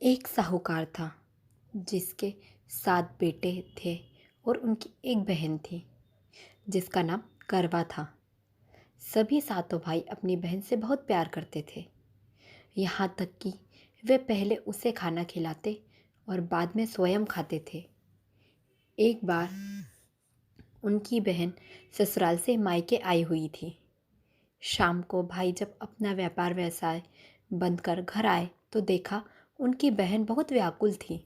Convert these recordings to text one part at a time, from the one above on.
एक साहूकार था जिसके 7 बेटे थे और उनकी एक बहन थी जिसका नाम करवा था। सभी सातों भाई अपनी बहन से बहुत प्यार करते थे, यहाँ तक कि वे पहले उसे खाना खिलाते और बाद में स्वयं खाते थे। एक बार उनकी बहन ससुराल से मायके आई हुई थी। शाम को भाई जब अपना व्यापार व्यवसाय बंद कर घर आए तो देखा उनकी बहन बहुत व्याकुल थी।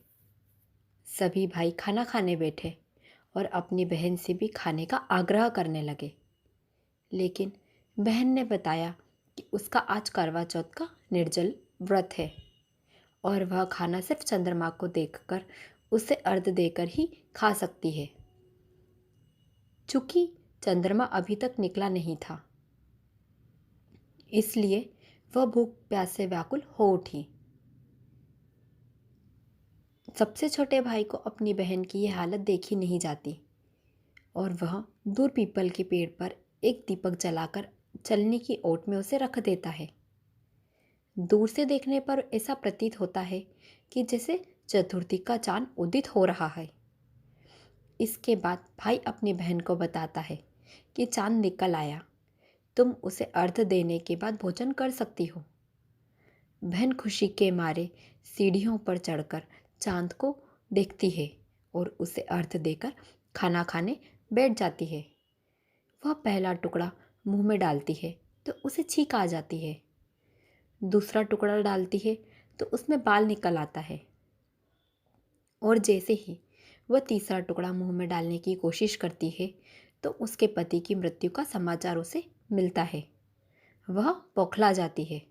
सभी भाई खाना खाने बैठे और अपनी बहन से भी खाने का आग्रह करने लगे, लेकिन बहन ने बताया कि उसका आज करवा चौथ का निर्जल व्रत है और वह खाना सिर्फ चंद्रमा को देखकर उसे अर्घ देकर ही खा सकती है। चूंकि चंद्रमा अभी तक निकला नहीं था, इसलिए वह भूख प्यास से व्याकुल हो उठी। सबसे छोटे भाई को अपनी बहन की यह हालत देखी नहीं जाती और वह दूर पीपल के पेड़ पर एक दीपक जलाकर चलने की ओट में उसे रख देता है। दूर से देखने पर ऐसा प्रतीत होता है कि जैसे चतुर्थी का चांद उदित हो रहा है। इसके बाद भाई अपनी बहन को बताता है कि चांद निकल आया, तुम उसे अर्घ देने के बाद भोजन कर सकती हो। बहन खुशी के मारे सीढ़ियों पर चढ़कर चांद को देखती है और उसे अर्घ देकर खाना खाने बैठ जाती है। वह पहला टुकड़ा मुंह में डालती है तो उसे छींक आ जाती है। दूसरा टुकड़ा डालती है तो उसमें बाल निकल आता है और जैसे ही वह तीसरा टुकड़ा मुंह में डालने की कोशिश करती है तो उसके पति की मृत्यु का समाचार उसे मिलता है। वह बौखला जाती है।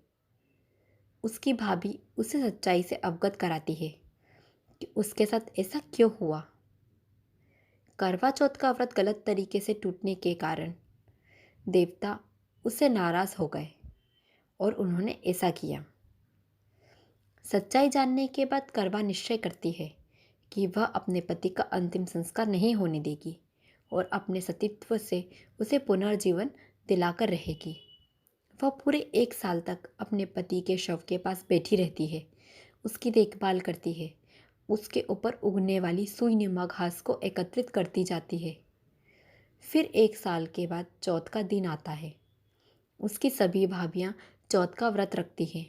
उसकी भाभी उसे सच्चाई से अवगत कराती है कि उसके साथ ऐसा क्यों हुआ। करवा चौथ का व्रत गलत तरीके से टूटने के कारण देवता उससे नाराज हो गए और उन्होंने ऐसा किया। सच्चाई जानने के बाद करवा निश्चय करती है कि वह अपने पति का अंतिम संस्कार नहीं होने देगी और अपने सतीत्व से उसे पुनर्जीवन दिलाकर रहेगी। वह पूरे 1 साल तक अपने पति के शव के पास बैठी रहती है, उसकी देखभाल करती है, उसके ऊपर उगने वाली सुईनुमा घास को एकत्रित करती जाती है। फिर 1 साल के बाद चौथ का दिन आता है। उसकी सभी भाभियाँ चौथ का व्रत रखती हैं।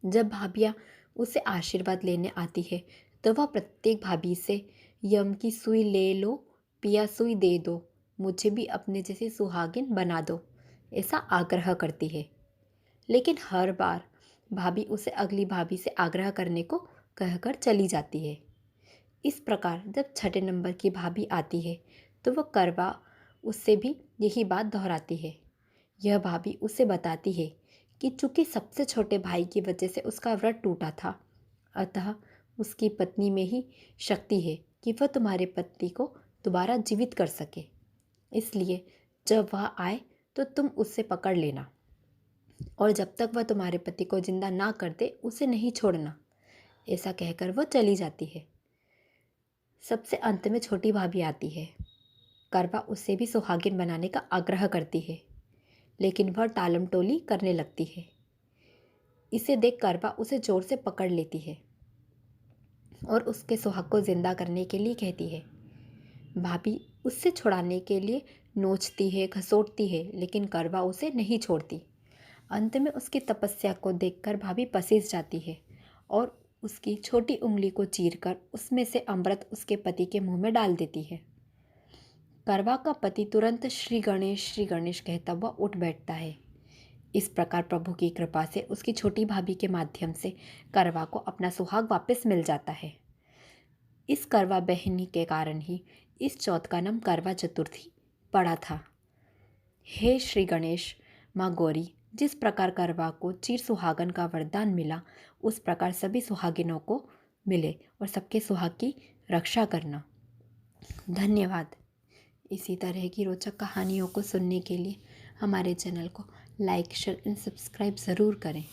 जब भाभियाँ उसे आशीर्वाद लेने आती है तो वह प्रत्येक भाभी से यम की सुई ले लो, पिया सुई दे दो, मुझे भी अपने जैसी सुहागिन बना दो, ऐसा आग्रह करती है। लेकिन हर बार भाभी उसे अगली भाभी से आग्रह करने को कहकर चली जाती है। इस प्रकार जब 6 नंबर की भाभी आती है तो वह करवा उससे भी यही बात दोहराती है। यह भाभी उसे बताती है कि चूंकि सबसे छोटे भाई की वजह से उसका व्रत टूटा था, अतः उसकी पत्नी में ही शक्ति है कि वह तुम्हारे पति को दोबारा जीवित कर सके। इसलिए जब वह आए तो तुम उससे पकड़ लेना और जब तक वह तुम्हारे पति को जिंदा ना कर दे उसे नहीं छोड़ना। ऐसा कहकर वह चली जाती है। सबसे अंत में छोटी भाभी आती है। करवा उससे भी सुहागिन बनाने का आग्रह करती है, लेकिन वह टालम टोली करने लगती है। इसे देख करवा उसे जोर से पकड़ लेती है और उसके सुहाग को जिंदा करने के लिए कहती है। भाभी उससे छुड़ाने के लिए नोचती है, घसोटती है, लेकिन करवा उसे नहीं छोड़ती। अंत में उसकी तपस्या को देखकर भाभी पसीज जाती है और उसकी छोटी उंगली को चीरकर उसमें से अमृत उसके पति के मुंह में डाल देती है। करवा का पति तुरंत श्री गणेश कहता हुआ उठ बैठता है। इस प्रकार प्रभु की कृपा से उसकी छोटी भाभी के माध्यम से करवा को अपना सुहाग वापस मिल जाता है। इस करवा बहनी के कारण ही इस चौथ का नाम करवा चतुर्थी पड़ा था। हे श्री गणेश, माँ गौरी, जिस प्रकार करवा को चिर सुहागन का वरदान मिला, उस प्रकार सभी सुहागिनों को मिले और सबके सुहाग की रक्षा करना। धन्यवाद। इसी तरह की रोचक कहानियों को सुनने के लिए हमारे चैनल को लाइक, शेयर एंड सब्सक्राइब ज़रूर करें।